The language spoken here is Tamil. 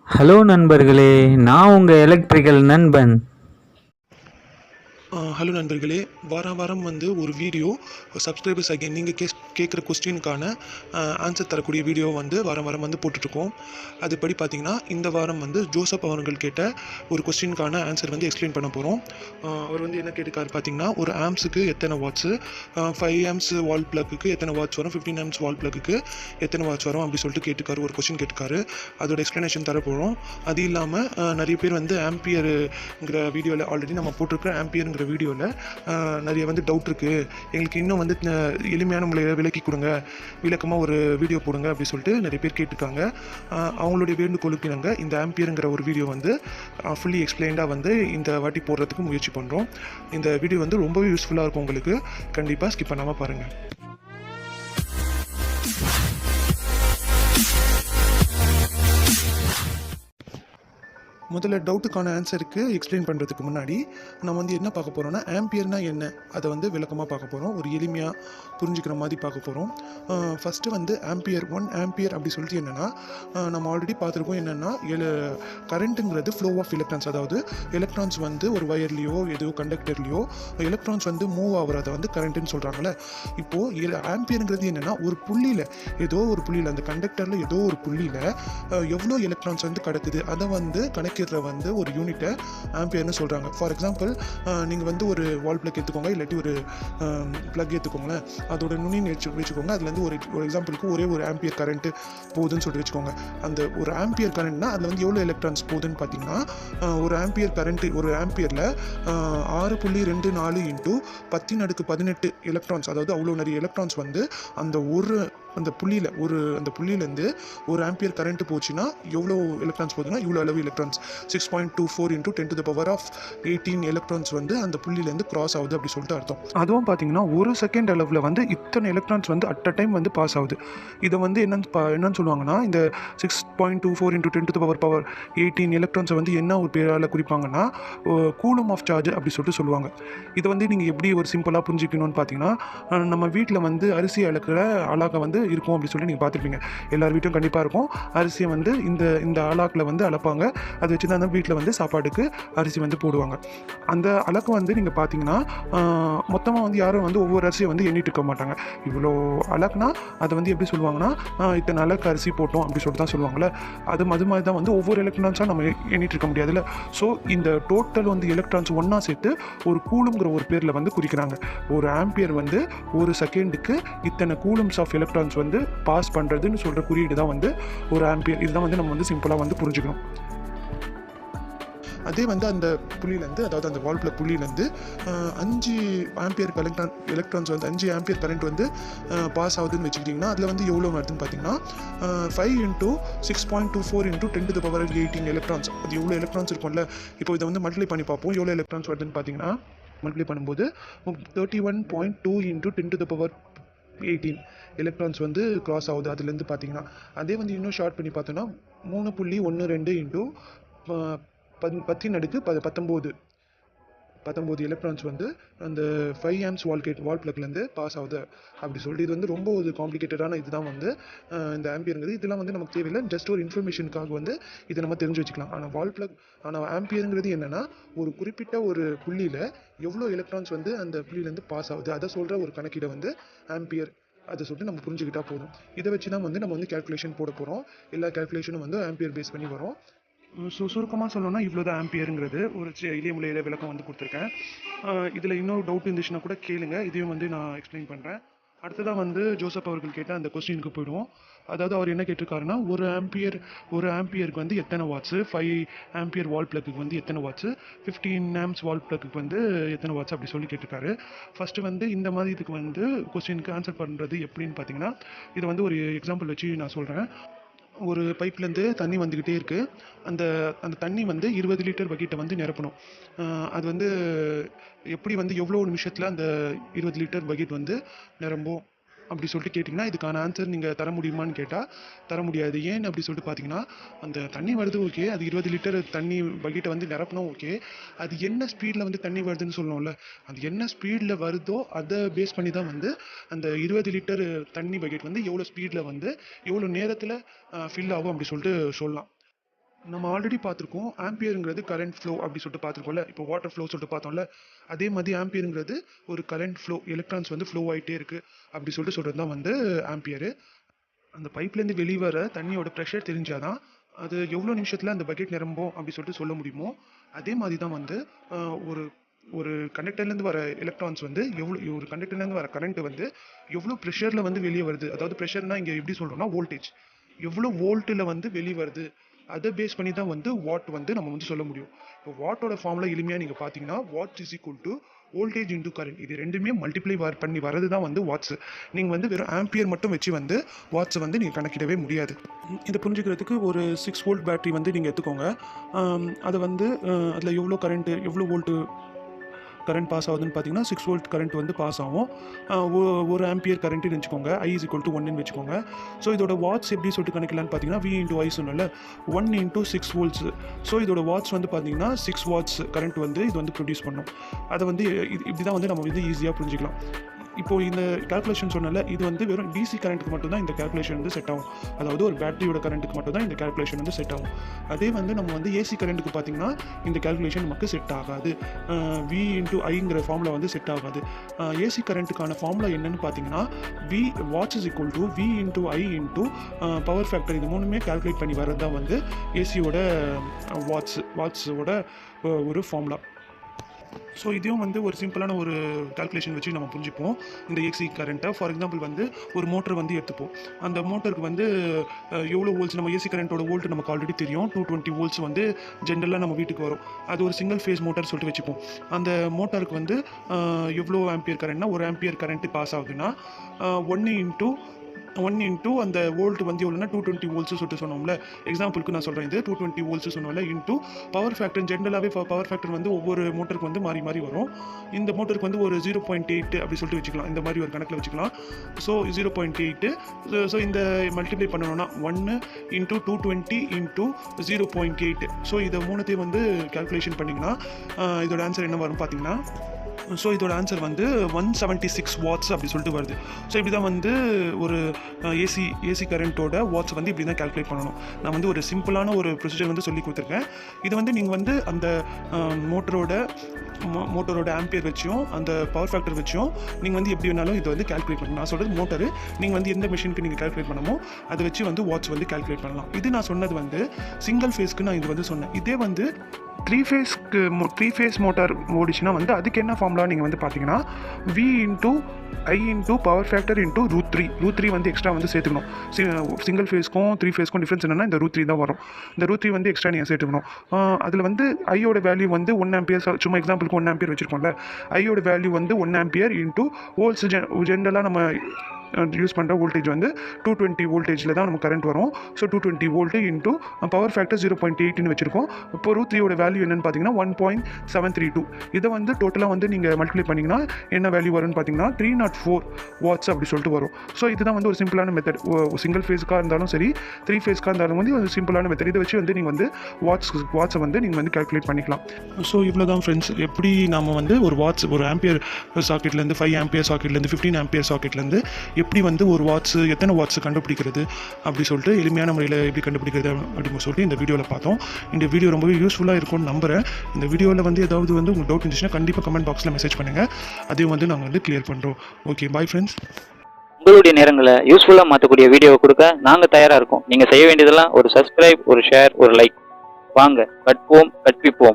ஹலோ நண்பர்களே, நான் உங்கள் எலக்ட்ரிக்கல் நண்பன். ஹலோ நண்பர்களே, வாரம் வாரம் வந்து ஒரு வீடியோ சப்ஸ்கிரைபர்ஸ் அகைன் நீங்கள் கேட்குற கொஸ்டினுக்கான ஆன்சர் தரக்கூடிய வீடியோ வந்து வாரம் வாரம் வந்து போட்டுட்ருக்கோம். அதுபடி பார்த்தீங்கன்னா இந்த வாரம் வந்து ஜோசப் அவர்கள் கேட்ட ஒரு கொஸ்டினுக்கான ஆன்சர் வந்து எக்ஸ்பிளைன் பண்ண போகிறோம். அவர் வந்து என்ன கேட்டுக்காரு பார்த்தீங்கன்னா, ஒரு ஆம்ஸுக்கு எத்தனை வாட்ஸு, 5 ஆம்ஸ் வால் ப்ளக்குக்கு எத்தனை வாட்ஸ் வரும், 15 ஆம்ஸ் வால் ப்ளக்குக்கு எத்தனை வாட்ஸ் வரும் அப்படி சொல்லிட்டு கேட்டுக்காரு. ஒரு கொஸ்டின் கேட்டுக்காரு, அதோட எக்ஸ்ப்ளனேஷன் தர போகிறோம். அது இல்லாமல் நிறைய பேர் வந்து ஆம்பியருங்கிற வீடியோவில் ஆல்ரெடி நம்ம போட்டிருக்கிற ஆம்பியருங்கிற வீடியோவில் நிறைய வந்து டவுட் இருக்குது, எங்களுக்கு இன்னும் வந்து எளிமையான முறையில் விளக்கி கொடுங்க, விளக்கமாக ஒரு வீடியோ போடுங்க அப்படி சொல்லிட்டு நிறைய பேர் கேட்டிருக்காங்க. அவங்களுடைய வேண்டுகோளுக்கு நாங்கள் இந்த ஆம்பியருங்கிற ஒரு வீடியோ வந்து ஃபுல்லி எக்ஸ்பிளைண்டாக வந்து இந்த வாட்டி போடுறதுக்கு முயற்சி பண்ணுறோம். இந்த வீடியோ வந்து ரொம்பவே யூஸ்ஃபுல்லாக இருக்கும் உங்களுக்கு, கண்டிப்பாக ஸ்கிப் பண்ணாமல் பாருங்கள். முதல்ல டவுட்டுக்கான ஆன்சருக்கு எக்ஸ்பிளைன் பண்ணுறதுக்கு முன்னாடி நம்ம வந்து என்ன பார்க்க போகிறோம்னா, ஆம்பியர்னா என்ன அதை வந்து விளக்கமாக பார்க்க போகிறோம், ஒரு எளிமையாக புரிஞ்சுக்கிற மாதிரி பார்க்க போகிறோம். ஃபஸ்ட்டு வந்து ஆம்பியர், 1 ஆம்பியர் அப்படி சொல்லிட்டு என்னென்னா, நம்ம ஆல்ரெடி பார்த்துருக்கோம் என்னென்னா, கரண்ட்டுங்கிறது ஃப்ளோ ஆஃப் எலக்ட்ரான்ஸ், அதாவது எலக்ட்ரான்ஸ் வந்து ஒரு வயர்லேயோ ஏதோ கண்டக்டர்லேயோ எலக்ட்ரான்ஸ் வந்து மூவ் ஆகிறத வந்து கரண்ட்டுன்னு சொல்கிறாங்களே. இப்போது ஆம்பியருங்கிறது என்னென்னா, ஒரு புள்ளியில் ஏதோ ஒரு புள்ளியில் அந்த கண்டக்டரில் ஏதோ ஒரு புள்ளியில் எவ்வளோ எலக்ட்ரான்ஸ் வந்து கிடக்குது அதை வந்து கணக்கிடுற வந்து ஒரு யூனிட்டை ஆம்பியர்னு சொல்கிறாங்க. ஃபார் எக்ஸாம்பிள், நீங்கள் வந்து ஒரு வால் பிளக் எடுத்துக்கோங்க, இல்லாட்டி ஒரு பிளக் எடுத்துக்கோங்களேன், அதோட நுனின்னு வச்சுக்கோங்க. அதுலேருந்து ஒரு எக்ஸாம்பிளுக்கு ஒரே ஒரு ஆம்பியர் கரண்ட்டு போகுதுன்னு சொல்லிட்டு வச்சுக்கோங்க. அந்த ஒரு ஆம்பியர் கரண்ட்னா அதில் வந்து எவ்வளோ எலக்ட்ரான்ஸ் போகுதுன்னு பார்த்தீங்கன்னா, ஒரு ஆம்பியர் கரண்ட்டு ஒரு ஆம்பியரில் 6.24 இன்ட்டு 10⁻18 எலக்ட்ரான்ஸ், அதாவது அவ்வளோ நிறைய எலக்ட்ரான்ஸ் வந்து அந்த புள்ளியிலேருந்து ஒரு ஆம்பியர் கரண்ட் போச்சுன்னா எவ்வளோ எலக்ட்ரான்ஸ் போகுதுன்னா இவ்வளோ அளவு எலக்ட்ரான்ஸ், 6.24 இன்ட்டு 10⁻18 எலக்ட்ரான்ஸ் வந்து அந்த புள்ளியிலேருந்து கிராஸ் ஆகுது அப்படி சொல்லிட்டு அர்த்தம். அதுவும் பார்த்தீங்கன்னா ஒரு செகண்ட் அளவில் வந்து இத்தனை எலக்ட்ரான்ஸ் வந்து அட் அ டைம் வந்து பாஸ் ஆகுது. இதை வந்து என்னன்னு சொல்லுவாங்கன்னா, இந்த 6.24 இன்ட்டு 10⁻18 எலக்ட்ரான்ஸை வந்து என்ன ஒரு பேரால் குறிப்பாங்கன்னா கூலம் ஆஃப் சார்ஜ் அப்படி சொல்லிட்டு சொல்லுவாங்க. இதை வந்து நீங்கள் எப்படி ஒரு சிம்பிளாக புரிஞ்சுக்கணும்னு பார்த்தீங்கன்னா, நம்ம வீட்டில் வந்து அரிசி அளக்கிற அலாக்கை வந்து இருக்கும் அப்படி சொல்லி நீங்கள் பார்த்துருப்பீங்க. எல்லார் வீட்டும் கண்டிப்பாக இருக்கும். அரிசியை வந்து இந்த அலாக்கில் வந்து அளப்பாங்க. அதை வச்சு தான் வீட்டில் வந்து சாப்பாடுக்கு அரிசி வந்து போடுவாங்க. அந்த அலக்கு வந்து நீங்கள் பார்த்தீங்கன்னா, மொத்தமாக வந்து யாரும் வந்து ஒவ்வொரு அரிசியை வந்து எண்ணிட்டு இருக்க மாட்டாங்க. இவ்வளோ அலக்குனா அதை வந்து எப்படி சொல்லுவாங்கன்னா, இத்தனை அலக்கு அரிசி போட்டோம் அப்படி சொல்லிட்டு தான் சொல்லுவாங்கள்ல. அது மாதிரி தான் வந்து ஒவ்வொரு எலக்ட்ரான்ஸாக நம்ம எண்ணிட்டு இருக்க முடியாதுல்ல. ஸோ இந்த டோட்டல் வந்து எலக்ட்ரான்ஸ் ஒன்றா சேர்த்து ஒரு கூலுங்கிற ஒரு பேரில் வந்து குறிக்கிறாங்க. ஒரு ஆம்பியர் வந்து ஒரு செகண்டுக்கு இத்தனை கூலம்ஸ் ஆஃப் எலக்ட்ரான்ஸ் வந்து பாஸ் பண்ணுறதுன்னு சொல்கிற குறியீடு தான் வந்து ஒரு ஆம்பியர். இதுதான் வந்து நம்ம வந்து சிம்பிளாக வந்து புரிஞ்சுக்கணும். அதே வந்து அந்த புள்ளியிலேருந்து, அதாவது அந்த வால் பிளக் புள்ளியிலேருந்து 5 ஆம்பியர் எலக்ட்ரான்ஸ் வந்து 5 ஆம்பியர் கரண்ட் வந்து பாஸ் ஆகுதுன்னு வச்சுக்கிட்டிங்கன்னா, அதில் வந்து எவ்வளோ வருதுன்னு பார்த்தீங்கன்னா 5 இன்ட்டு 6.24 இன்ட்டு 10⁻18 எலக்ட்ரான்ஸ். அது எவ்வளோ எலக்ட்ரான்ஸ் இருக்கும்ல. இப்போ இதை வந்து மல்டிப்ளை பண்ணி பார்ப்போம், எவ்வளோ எலக்ட்ரான்ஸ் வருதுன்னு பார்த்தீங்கன்னா, மல்டிப்ளை பண்ணும்போது 31.2 இன்ட்டு 10⁻18 எலக்ட்ரான்ஸ் வந்து கிராஸ் ஆகுது அதுலேருந்து பார்த்தீங்கன்னா. அதே வந்து இன்னும் ஷார்ட் பண்ணி பார்த்தோன்னா 3.12 இன்ட்டு 10⁻19 எலக்ட்ரான்ஸ் வந்து அந்த 5 ஆம்ஸ் வால் பிளக்லேருந்து பாஸ் ஆகுது அப்படி சொல்லிட்டு. இது வந்து ரொம்ப ஒரு காம்ப்ளிகேட்டடான இதுதான் வந்து இந்த ஆம்பியருங்கிறது. இதெல்லாம் வந்து நமக்கு தேவையில்லை, ஜஸ்ட் ஒரு இன்ஃபர்மேஷனுக்காக வந்து இதை நம்ம தெரிஞ்சு வச்சுக்கலாம். ஆனால் ஆம்பியருங்கிறது என்னென்னா, ஒரு குறிப்பிட்ட ஒரு புள்ளியில் எவ்வளோ எலக்ட்ரான்ஸ் வந்து அந்த புள்ளியிலேருந்து பாஸ் ஆகுது அதை சொல்கிற ஒரு கணக்கீடை வந்து ஆம்பியர் அதை சொல்லிட்டு நம்ம புரிஞ்சுக்கிட்டா போதும். இதை வச்சு தான் வந்து நம்ம வந்து கேல்குலேஷன் போட போகிறோம். எல்லா கேல்குலேஷனும் வந்து ஆம்பியர் பேஸ் பண்ணி வரும். சுருக்கமாக சொல்லணும்னா இவ்வளோ தான் ஆம்பியருங்கிறது. ஒரு எளிய முறையில் விளக்கம் வந்து கொடுத்துருக்கேன். இதில் இன்னொரு டவுட் இருந்துச்சுன்னா கூட கேளுங்க, இதையும் வந்து நான் எக்ஸ்பிளைன் பண்ணுறேன். அடுத்ததாக வந்து ஜோசப் அவர்கள் கேட்ட அந்த கொஸ்டினுக்கு போயிடுவோம். அதாவது அவர் என்ன கேட்டிருக்காருன்னா, ஒரு ஆம்பியருக்கு வந்து எத்தனை வாட்ஸு, 5 ஆம்பியர் வால் பிளக்கு வந்து எத்தனை வாட்ஸு, 15 ஆம்ஸ் வால் பிளக்கு வந்து எத்தனை வாட்ஸ் அப்படி சொல்லி கேட்டிருக்காரு. ஃபஸ்ட்டு வந்து இந்த மாதிரி இதுக்கு வந்து கொஸ்டினுக்கு ஆன்சர் பண்ணுறது எப்படின்னு பார்த்தீங்கன்னா, இதை வந்து ஒரு எக்ஸாம்பிள் வச்சு நான் சொல்கிறேன். ஒரு பைப்லேருந்து தண்ணி வந்துக்கிட்டே இருக்குது. அந்த தண்ணி வந்து 20 லிட்டர் பக்கெட்டை வந்து நிரப்பணும். அது வந்து எப்படி வந்து எவ்வளோ நிமிஷத்தில் அந்த 20 லிட்டர் பக்கெட் வந்து நிரம்பும் அப்படி சொல்லிட்டு கேட்டிங்கன்னா, இதுக்கான ஆன்சர் நீங்கள் தர முடியுமான்னு கேட்டால் தர முடியாது. ஏன் அப்படி சொல்லிட்டு பார்த்தீங்கன்னா, அந்த தண்ணி வருது ஓகே, அது 20 லிட்டர் தண்ணி பக்கெட்டை வந்து நிரப்பணும் ஓகே, அது என்ன ஸ்பீடில் வந்து தண்ணி வருதுன்னு சொல்லணும்ல. அது என்ன ஸ்பீடில் வருதோ அதை பேஸ் பண்ணி தான் வந்து அந்த 20 லிட்டர் தண்ணி பக்கெட் வந்து எவ்வளோ ஸ்பீடில் வந்து எவ்வளோ நேரத்தில் ஃபில் ஆகும் அப்படி சொல்லிட்டு சொல்லலாம். நம்ம ஆல்ரெடி பார்த்துருக்கோம் ஆம்பியருங்கிறது கரண்ட் ஃப்ளோ அப்படி சொல்லிட்டு பார்த்துருக்கோம்ல. இப்போ வாட்டர் ஃப்ளோ சொல்லிட்டு பார்த்தோம்ல, அதே மாதிரி ஆம்பியருங்கிறது ஒரு கரண்ட் ஃப்ளோ, எலக்ட்ரான்ஸ் வந்து ஃப்ளோ ஆகிட்டே இருக்கு அப்படி சொல்லிட்டு சொல்கிறது தான் வந்து ஆம்பியரு. அந்த பைப்லேருந்து வெளிவர தண்ணியோட ப்ரெஷர் தெரிஞ்சாதான் அது எவ்வளோ நிமிஷத்தில் அந்த பக்கெட் நிரம்பும் அப்படி சொல்லிட்டு சொல்ல முடியுமோ, அதே மாதிரி தான் வந்து ஒரு ஒரு கண்டக்டர்லேருந்து வர எலக்ட்ரான்ஸ் வந்து ஒரு கண்டக்டர்லேருந்து வர கரண்ட் வந்து எவ்வளோ ப்ரெஷரில் வந்து வெளியே வருது. அதாவது ப்ரெஷர்னா இங்கே எப்படி சொல்கிறோம்னா வோல்டேஜ், எவ்வளோ வோல்ட்டில் வந்து வெளியே வருது, அதை பேஸ் பண்ணி தான் வந்து வாட் வந்து நம்ம வந்து சொல்ல முடியும். இப்போ வாட்டோட ஃபார்முலா எளிமையாக நீங்கள் பார்த்தீங்கன்னா what is equal to voltage into current. இது ரெண்டுமே மல்டிப்ளை பண்ணி வரது தான் வந்து வாட்ஸ். நீங்கள் வந்து வெறும் ஆம்பியர் மட்டும் வச்சு வந்து வாட்ஸை வந்து நீங்கள் கணக்கிடவே முடியாது. இதை புரிஞ்சுக்கிறதுக்கு ஒரு 6 வோல்ட் பேட்டரி வந்து நீங்கள் எடுத்துக்கோங்க. அதை வந்து அதில் எவ்வளோ கரண்ட்டு எவ்வளோ வோல்ட்டு கரண்ட் பாஸ் ஆகுதுன்னு பார்த்தீங்கன்னா 6 வோல்ட் கரண்ட் வந்து பாஸ் ஆகும். ஒரு ஆம்பியர் கரண்ட்டுன்னு வச்சுக்கோங்க, I = 1ன்னு வச்சுக்கோங்க. ஸோ இதோட வாட்ஸ் எப்படி சொல்லிட்டு கணக்கிடலான்னு பார்த்தீங்கன்னா V × I சொன்னல 1 × 6 வோல்ட்ஸ். ஸோ இதோட வாட்ஸ் வந்து பார்த்தீங்கன்னா 6 வாட்ஸ் கரண்ட் வந்து இது வந்து ப்ரொடியூஸ் பண்ணும். அதை வந்து இப்படி தான் வந்து நம்ம வந்து ஈஸியாக புரிஞ்சுக்கலாம். இப்போ இந்த கால்குலேஷன் சொன்னால இது வந்து வெறும் டிசி கரண்ட்டுக்கு மட்டும் தான் இந்த கால்குலேஷன் வந்து செட் ஆகும். அதாவது ஒரு பேட்டரியோட கரண்ட்டுக்கு மட்டும் தான் இந்த கால்குலேஷன் வந்து செட் ஆகும். அதே வந்து நம்ம வந்து ஏசி கரண்ட்டுக்கு பார்த்தீங்கன்னா இந்த கால்குலேஷன் நமக்கு செட் ஆகாது. V × Iங்கிற ஃபார்முலா வந்து செட் ஆகாது. ஏசி கரண்ட்டுக்கான ஃபார்முலா என்னன்னு பார்த்தீங்கன்னா watts is equal to V × I × power factor. இது மூணுமே கால்குலேட் பண்ணி வரது தான் வந்து ஏசியோட வாட்ஸோட ஒரு ஃபார்முலா. ஸோ இதையும் வந்து ஒரு சிம்பிளான ஒரு கால்குலேஷன் வச்சு நம்ம புரிஞ்சுப்போம். இந்த ஏசி கரண்ட்டை ஃபார் எக்ஸாம்பிள் வந்து ஒரு மோட்டர் வந்து எடுத்துப்போம். அந்த மோட்டருக்கு வந்து எவ்வளோ வோல்ட்ஸ், நம்ம ஏசி கரண்ட்டோட வோல்ட் நமக்கு ஆல்ரெடி தெரியும், 220 வோல்ட்ஸ் வந்து ஜென்ரலாக நம்ம வீட்டுக்கு வரும். அது ஒரு சிங்கிள் ஃபேஸ் மோட்டார் சொல்லிட்டு வச்சுப்போம். அந்த மோட்டாருக்கு வந்து எவ்வளோ ஆம்பியர் கரண்ட்னா, ஒரு ஆம்பியர் கரண்ட்டு பாஸ் ஆகுதுன்னா 1 × அந்த வோல்ட் வந்து எவ்வளோனா 220 வோல்ட்ஸ் சொல்லிட்டு சொன்னோம்ல. எக்ஸாம்பிளுக்கு நான் சொல்கிறேன், இது 220 வோல்ட்ஸ் சொன்னோம்ல இன்டூ பவர் ஃபேக்டர். ஜென்ரலாகவே பவர் ஃபேக்டர் வந்து ஒவ்வொரு மோட்டருக்கு வந்து மாறி மாறி வரும். இந்த மோட்டருக்கு வந்து ஒரு 0.8 அப்படி சொல்லிட்டு வச்சுக்கலாம், இந்த மாதிரி ஒரு கணக்கில் வச்சுக்கலாம். ஸோ 0.8. ஸோ இந்த மல்டிப்ளை பண்ணணும்னா 1 × 220 × 0.8. ஸோ இதை மூணுத்தையும் வந்து கால்குலேஷன் பண்ணிங்கன்னா இதோட ஆன்சர் என்ன வரும் பார்த்தீங்கன்னா, ஸோ இதோட ஆன்சர் வந்து 176 வாட்ஸ் அப்படி சொல்லிட்டு வருது. ஸோ இப்படி தான் வந்து ஒரு ஏசி கரண்ட்டோட வாட்ஸ் வந்து இப்படி தான் கால்குலேட் பண்ணணும். நான் வந்து ஒரு சிம்பிளான ஒரு ப்ரொசீஜர் வந்து சொல்லி கொடுத்துருக்கேன். இது வந்து நீங்கள் வந்து அந்த மோட்டரோட ஆம்பியர் வச்சியும் அந்த பவர் ஃபேக்டர் வச்சியும் நீங்கள் வந்து எப்படி வேணாலும் இதை வந்து கால்குலேட் பண்ணணும். நான் சொல்கிறது மோட்டரு, நீங்கள் வந்து எந்த மிஷினுக்கு நீங்கள் கால்குலேட் பண்ணமோ அதை வச்சு வந்து வாட்ஸ் வந்து கால்குலேட் பண்ணலாம். இது நான் சொன்னது வந்து சிங்கிள் ஃபேஸ்க்கு நான் இது வந்து சொன்னேன். இதே வந்து த்ரீ ஃபேஸ் மோட்டார் ஓடிச்சுன்னா வந்து அதுக்கு என்ன ஃபார்முலா நீங்கள் வந்து பார்த்தீங்கன்னா V × I × பவர் ஃபேக்டர் × √3 வந்து எக்ஸ்ட்ரா வந்து சேர்த்துக்கணும். சிங்கிள் ஃபேஸ்க்கும் 3 ஃபேஸ்க்கும் டிஃப்ரென்ஸ் என்னென்னா இந்த √3 தான் வரும். இந்த √3 வந்து எக்ஸ்ட்ரா நீங்கள் சேர்த்துக்கணும். அதில் வந்து ஐயோட வேல்யூ வந்து 1 ஆம்பியர், சும்மா எக்ஸாம்பிளுக்கு 1 ஆம்பியர் வச்சுருக்கோம்ல, ஐயோட வேல்யூ வந்து 1 ஆம்பியர் × வோல்ட்ஸ். ஜென்ரலாக நம்ம யூஸ் பண்ணுற வோல்டேஜ் வந்து 220 வோல்டேஜில் தான் நமக்கு கரண்ட் வரும். So 220 volt into power factor 0.8ன்னு வச்சுருக்கோம். இப்போ √3யோட வேல்யூ என்னென்னு பார்த்தீங்கன்னா 1.732. இதை வந்து டோட்டலாக வந்து நீங்கள் மல்டிப்ளை பண்ணிங்கன்னா என்ன வேல்யூ வரும்னு பார்த்தீங்கன்னா 304 வாட்ஸ் அப்படி சொல்லிட்டு வரும். ஸோ இதுதான் வந்து ஒரு சிம்பிளான மெத்தட். சிங்கிள் ஃபேஸ்க்காக இருந்தாலும் சரி, 3 ஃபேஸ்க்காக இருந்தாலும் வந்து ஒரு சிம்பிளான மெத்தட். இதை வச்சு வந்து நீங்கள் வந்து வாட்ஸை வந்து நீங்கள் வந்து கால்குலேட் பண்ணிக்கலாம். ஸோ இவ்வளோ தான் ஃப்ரெண்ட்ஸ். எப்படி நம்ம வந்து ஒரு ஆம்பியர் சாக்கெட்லேருந்து 5 ஆம்பியர் சாக்கெட்லேருந்து 15 ஆம்பியர் சாக்கெட்லேருந்து எப்படி வந்து ஒரு வாட்ஸ் எத்தனை வாட்ஸ் கண்டுபிடிக்கிறது அப்படி சொல்லிட்டு எளிமையான முறையில் எப்படி கண்டுபிடிக்கிறது அப்படின்னு சொல்லிட்டு இந்த வீடியோவில் பார்த்தோம். இந்த வீடியோ ரொம்பவே யூஸ்ஃபுல்லாக இருக்கும்னு நம்புகிறேன். இந்த வீடியோவில் வந்து ஏதாவது வந்து உங்களுக்கு டவுட் இருந்துச்சுன்னா கண்டிப்பாக கமெண்ட் பாக்ஸில் மெசேஜ் பண்ணுங்கள். அதையும் வந்து நாங்கள் வந்து கிளியர் பண்ணுறோம். Okay, bye friends. உங்களுடைய நேரங்களை யூஸ்ஃபுல்லாக மாற்றக்கூடிய வீடியோவை கொடுக்க நாங்கள் தயாராக இருக்கோம். நீங்கள் செய்ய வேண்டியதெல்லாம் ஒரு சப்ஸ்கிரைப், ஒரு ஷேர், ஒரு லைக். வாங்க கற்போம், கற்பிப்போம்.